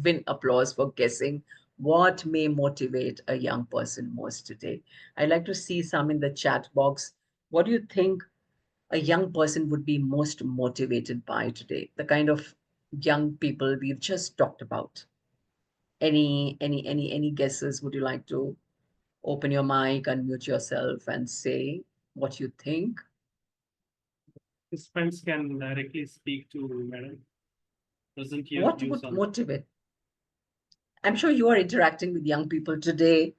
win applause for guessing what may motivate a young person most today. I'd like to see some in the chat box. What do you think a young person would be most motivated by today? The kind of young people we've just talked about. Any guesses? Would you like to open your mic, unmute yourself, and say what you think? Participants can directly speak to Madam. Doesn't you What would motivate? I'm sure you are interacting with young people today,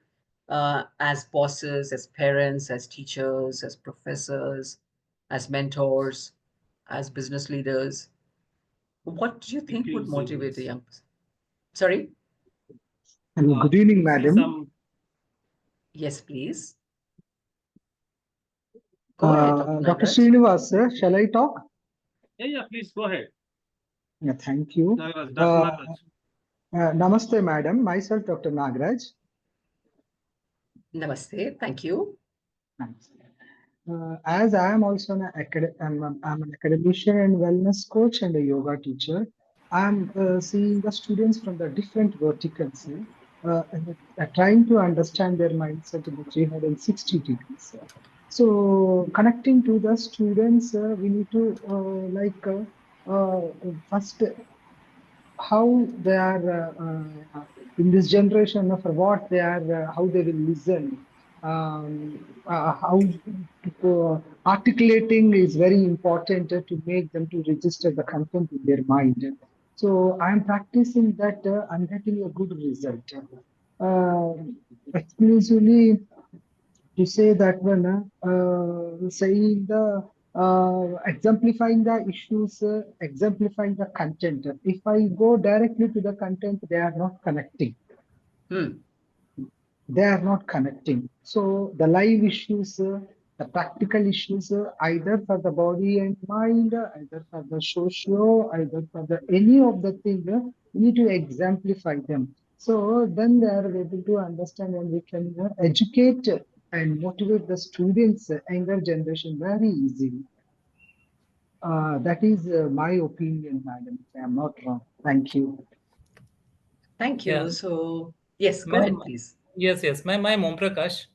as bosses, as parents, as teachers, as professors, as mentors, as business leaders. What do you think would motivate a young person? Sorry? Good evening, madam. Yes, please. Go ahead, Dr. Srinivas, shall I talk? Yeah, please go ahead. Yeah, thank you. Dr. Nagraj. Namaste, madam. Myself, Dr. Nagraj. Namaste. Thank you. Thanks. As I am also I'm an academician and wellness coach and a yoga teacher, I'm seeing the students from the different verticals, trying to understand their mindset in the 360 degrees. So connecting to the students, we need to first how they are in this generation of what they are, how they will listen, how articulating is very important to make them to register the content in their mind. So I am practicing that. I'm getting a good result. Exclusively to say that when saying the exemplifying the issues, exemplifying the content. If I go directly to the content, they are not connecting. They are not connecting. So the live issues, the practical issues, either for the body and mind, either for the socio, either for the any of the things, we need to exemplify them. So then they are able to understand, and we can educate and motivate the students, younger generation, very easily. That is my opinion, madam. If I am not wrong. Thank you. Thank you. Yeah. So, yes, go ahead, please. Yes, yes. Ma'am, I'm Om Prakash.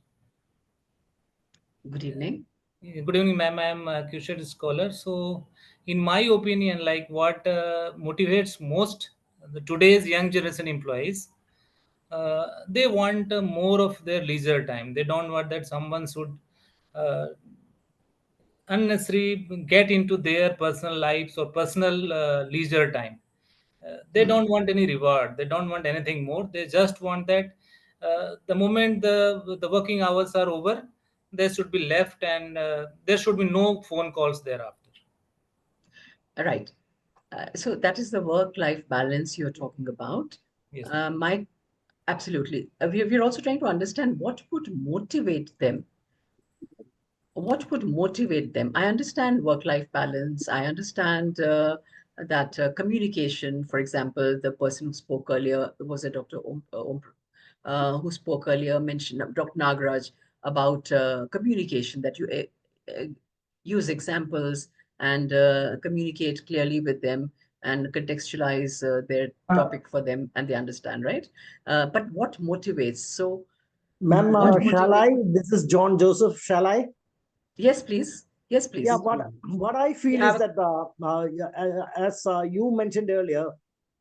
Good evening. Good evening, ma'am. I'm a Q-Shed scholar. So, in my opinion, like what motivates most today's young generation employees, they want more of their leisure time. They don't want that someone should uh, unnecessarily get into their personal lives or personal leisure time. They don't want any reward. They don't want anything more. They just want that the moment the working hours are over, they should be left, and there should be no phone calls thereafter. Right. So that is the work-life balance you're talking about. Yes. My Absolutely. We're also trying to understand what would motivate them. What would motivate them? I understand work-life balance. I understand that communication, for example, the person who spoke earlier was a Dr. Who spoke earlier, mentioned Dr. Nagaraj about communication, that you uh, use examples and communicate clearly with them and contextualize their topic for them and they understand, right? But what motivates? So, Ma'am, what shall I? motivates? This is John Joseph. Shall I? Yes, please. Yes, Yeah, please. what I You feel is have that yeah, as you mentioned earlier,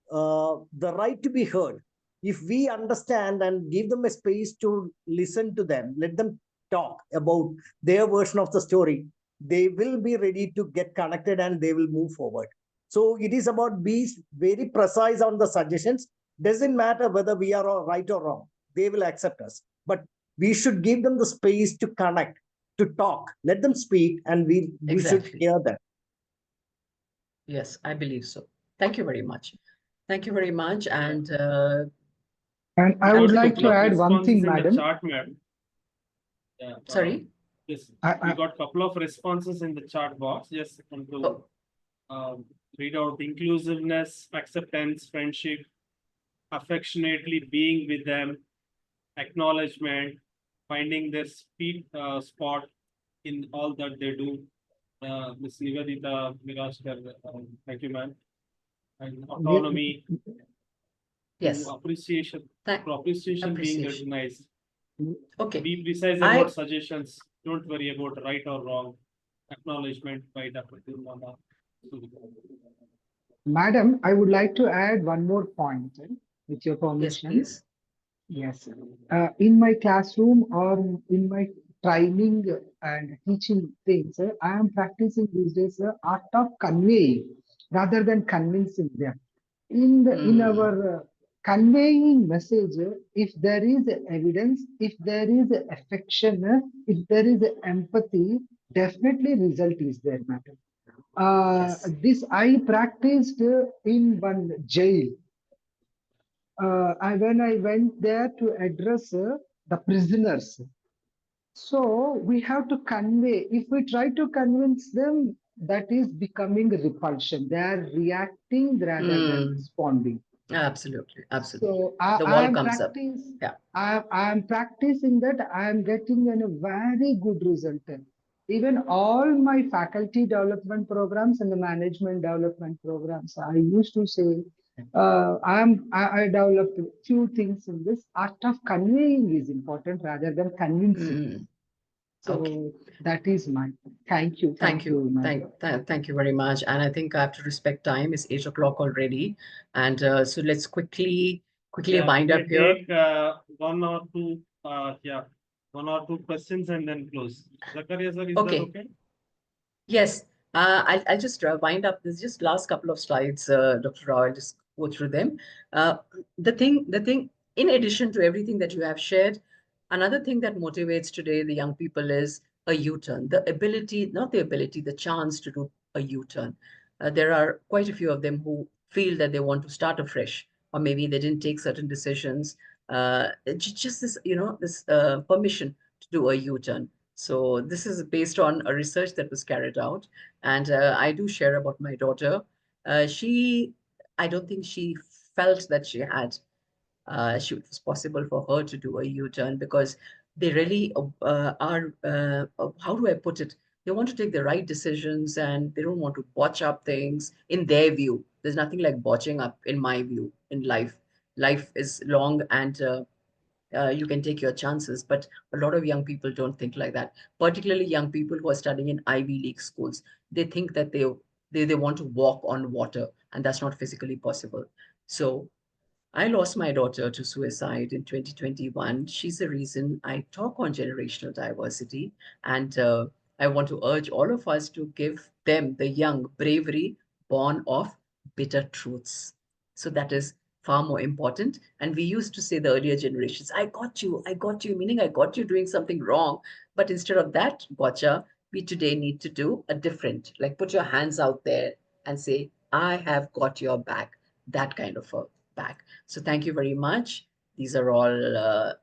the right to be heard. If we understand and give them a space to listen to them, let them talk about their version of the story, they will be ready to get connected and they will move forward. So it is about be very precise on the suggestions. Doesn't matter whether we are all right or wrong. They will accept us. But we should give them the space to connect, to talk. Let them speak, and we should exactly. hear them. Yes, I believe so. Thank you very much. Thank you very much. And And I We would got a like couple to of add one thing, responses in the madam. chat, madam. Yeah, sorry. yes, I, we I, got a couple of responses in the chat box. Just want to Oh, read out inclusiveness, acceptance, friendship, affectionately being with them, acknowledgement, finding their spot in all that they do. Ms. Nivedita Mirashkar, thank you, ma'am. And autonomy, to yes. appreciation, Thank for appreciation being appreciation. recognized. Okay. Be precise I about suggestions. Don't worry about right or wrong. Acknowledgement by Dr. Tirumala. Madam, I would like to add one more point, with your Yes, permission. please. Yes. In my classroom or in my training and teaching things, I am practicing these days the art of conveying rather than convincing them. In our conveying message, if there is evidence, if there is affection, if there is empathy, definitely result is there, madam. Yes. This I practiced in one jail. When I went there to address the prisoners. So we have to convey. If we try to convince them, that is becoming repulsion. They are reacting rather than Mm, responding. absolutely. Absolutely. So The I wall am comes up. practice. Yeah. I am practicing that. I am getting a very good result. Even all my faculty development programs and the management development programs, I used to say, I developed few things in this. Art of conveying is important rather than convincing. Mm, okay. So that is my Thank thank you. you, madam. Thank you very much. And I think I have to respect time. It's 8 o'clock already. And so let's quickly Yeah, we wind up may here. take one or two questions and then close. Zakaria sir, is that Okay. okay? Yes, I'll just wind up. There's just last couple of slides, Dr. Rao. I'll just go through them. Uh, the thing, in addition to everything that you have shared, another thing that motivates today the young people is a U-turn. The ability, not the ability, the chance to do a U-turn. There are quite a few of them who feel that they want to start afresh, or maybe they didn't take certain decisions. Just this, this permission to do a U-turn. So this is based on a research that was carried out, and I do share about my daughter. She, I don't think she felt that it was possible for her to do a U-turn because they really are. How do I put it? They want to take the right decisions and they don't want to botch up things. In their view, there's nothing like botching up, in my view, in life. Life is long and You can take your chances. But a lot of young people don't think like that, particularly young people who are studying in Ivy League schools. They think that they want to walk on water, and that's not physically possible. So I lost my daughter to suicide in 2021. She's the reason I talk on generational diversity. And I want to urge all of us to give them, the young, bravery born of bitter truths. So that is far more important. And we used to say, the earlier generations, I got you, meaning I got you doing something wrong. But instead of that, gotcha, we today need to do a different, like put your hands out there and say, I have got your back, that kind of a back. So thank you very much. These are all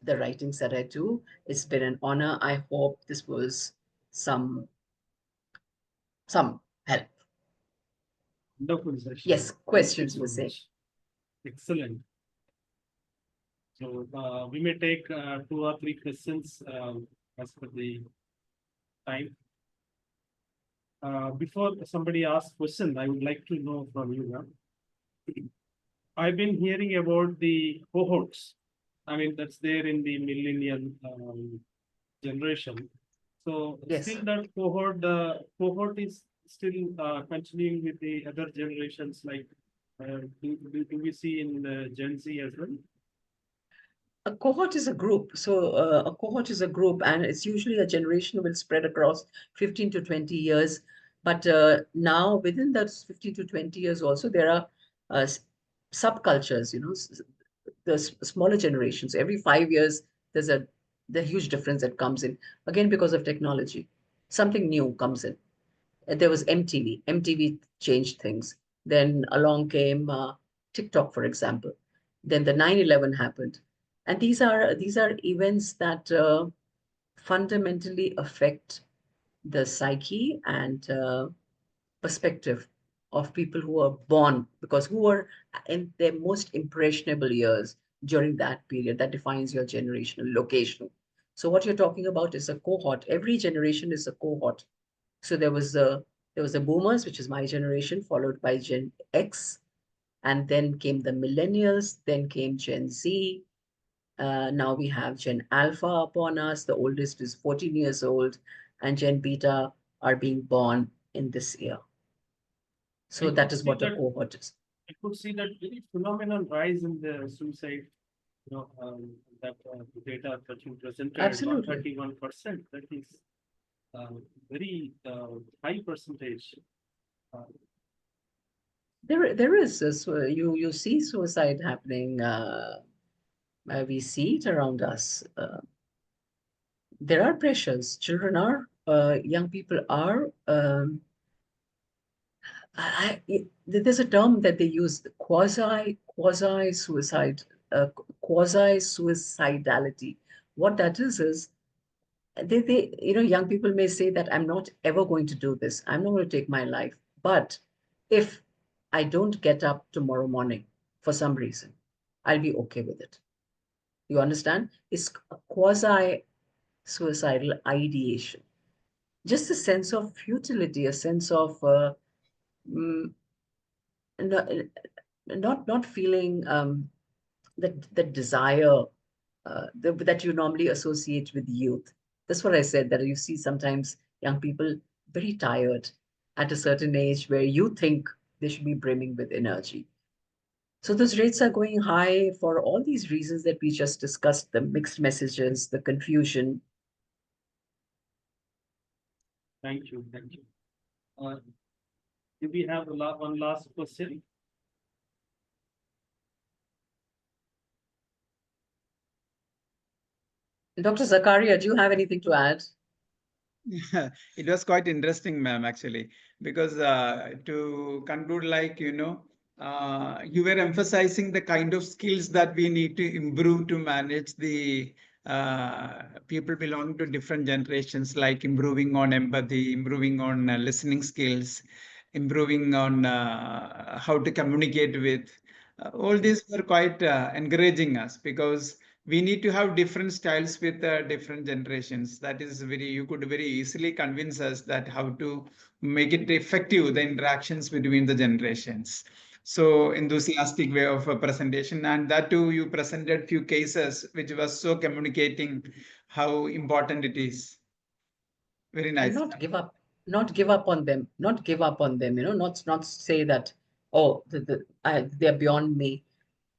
the writings that I do. It's been an honor. I hope this was some help. Wonderful session. Yes, Thank you questions so were saying. much. Excellent. So we may take 2 or 3 questions as per the time. Before somebody asks question, I would like to know from you, ma'am. I've been hearing about the cohorts. I mean, that's there in the millennial generation. So Yes. still that cohort is still continuing with the other generations. Like, do we see in the Gen Z as well? A cohort is a group. So a cohort is a group, and it's usually a generation will spread across 15 to 20 years. But now within those 15 to 20 years also, there are subcultures, the smaller generations. Every 5 years, there's the huge difference that comes in, again, because of technology. Something new comes in. There was MTV. MTV changed things. Then along came TikTok, for example. Then the 9/11 happened. And these are events that fundamentally affect the psyche and perspective of people who are born, because who are in their most impressionable years during that period that defines your generational location. So what you're talking about is a cohort. Every generation is a cohort. So there was the boomers, which is my generation, followed by Gen X, and then came the millennials, then came Gen Z. Now we have Gen Alpha upon us. The oldest is 14 years old, and Gen Beta are being born in this year. So that is what a cohort is. I could see that very phenomenal rise in the suicide. That the data that you presented, Absolutely. 131%. That is very high percentage. There is you see suicide happening. We see it around us. There are pressures. Children are, young people are. There's a term that they use, quasi suicide, quasi suicidality. What that is they young people may say that I'm not ever going to do this. I'm not going to take my life. But if I don't get up tomorrow morning for some reason, I'll be okay with it. You understand? It's a quasi suicidal ideation. Just a sense of futility, a sense of mm, not, not feeling that desire that you normally associate with youth. That's what I said, that you see sometimes young people very tired at a certain age where you think they should be brimming with energy. So those rates are going high for all these reasons that we just discussed, the mixed messages, the confusion. Thank you. Thank you. Do we have one last question? Dr. Zakaria, do you have anything to add? It was quite interesting, ma'am, actually, because to conclude, you were emphasizing the kind of skills that we need to improve to manage the people belonging to different generations, like improving on empathy, improving on listening skills, improving on how to communicate with. All these were quite encouraging us, because we need to have different styles with different generations. That is you could very easily convince us that how to make it effective, the interactions between the generations. so enthusiastic way of a presentation, and that too you presented few cases which was so communicating how important it is. Very And nice. not give up, not give up on them, not give up on them, not say that, oh, they're beyond me.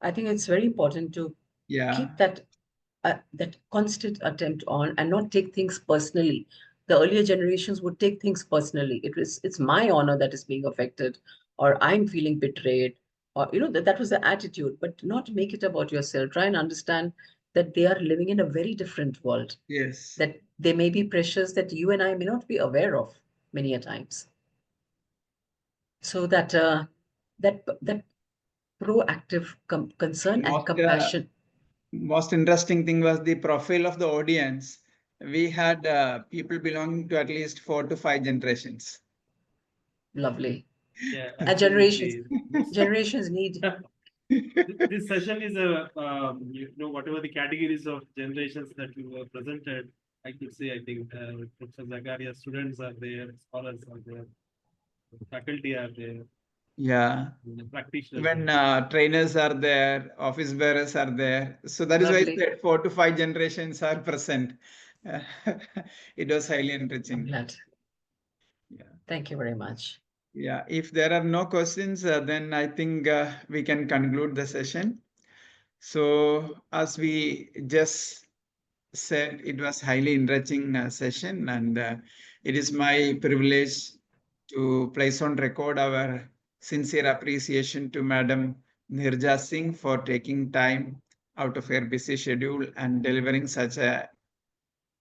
I think it's very important to Yeah. keep that constant attempt on and not take things personally. The earlier generations would take things personally. It's my honor that is being affected, or I'm feeling betrayed, or that was the attitude. But not make it about yourself. Try and understand that they are living in a very different world. Yes. That they may be pressures that you and I may not be aware of many a times. So that proactive concern and compassion. Most interesting thing was the profile of the audience. We had people belonging to at least 4 to 5 generations. Lovely. Yeah, And absolutely. generations need. This session is a, whatever the categories of generations that you were presented, I could say, I think, Professor Zakaria, students are there, scholars are there, faculty are there, Yeah. practitioners. When trainers are there, office bearers are there. So that is why I Lovely. said 4 to 5 generations are present. It was highly I'm enriching. glad. Yeah. Thank you very much. Yeah. If there are no questions, then I think we can conclude the session. So as we just said, it was highly enriching session, and it is my privilege to place on record our sincere appreciation to Madam Nirja Singh for taking time out of her busy schedule and delivering such a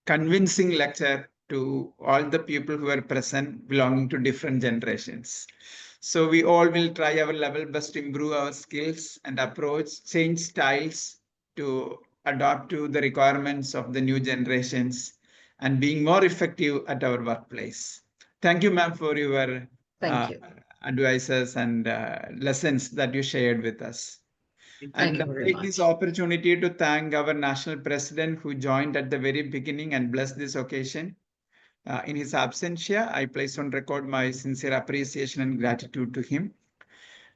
convincing lecture to all the people who are present belonging to different generations. So we all will try our level best to improve our skills and approach, change styles to adapt to the requirements of the new generations and being more effective at our workplace. Thank you, ma'am, for your Thank you. advices and lessons that you shared with us. Thank And you very take this much. opportunity to thank our national president who joined at the very beginning and blessed this occasion. In his absentia, I place on record my sincere appreciation and gratitude to him.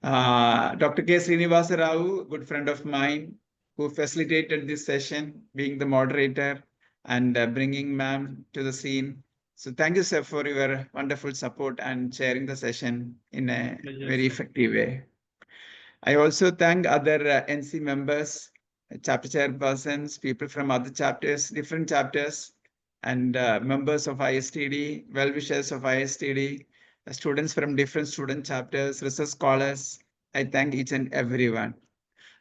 Dr. K. Srinivasa Rao, good friend of mine, who facilitated this session, being the moderator and bringing ma'am to the scene. So thank you, sir, for your wonderful support and sharing the session in a very effective way. I also thank other NC members, chapter chairpersons, people from other chapters, different chapters, and members of ISTD, well-wishers of ISTD, students from different student chapters, research scholars. I thank each and everyone.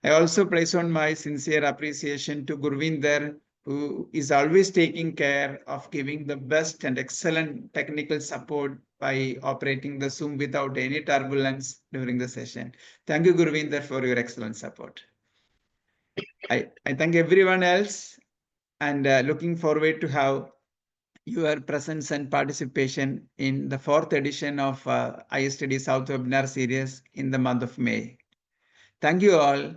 I also place on my sincere appreciation to Gurvinder, who is always taking care of giving the best and excellent technical support by operating the Zoom without any turbulence during the session. Thank you, Gurvinder, for your excellent support. I thank everyone else and looking forward to have your presence and participation in the 4th edition of ISTD South Webinar Series in the month of May. Thank you all.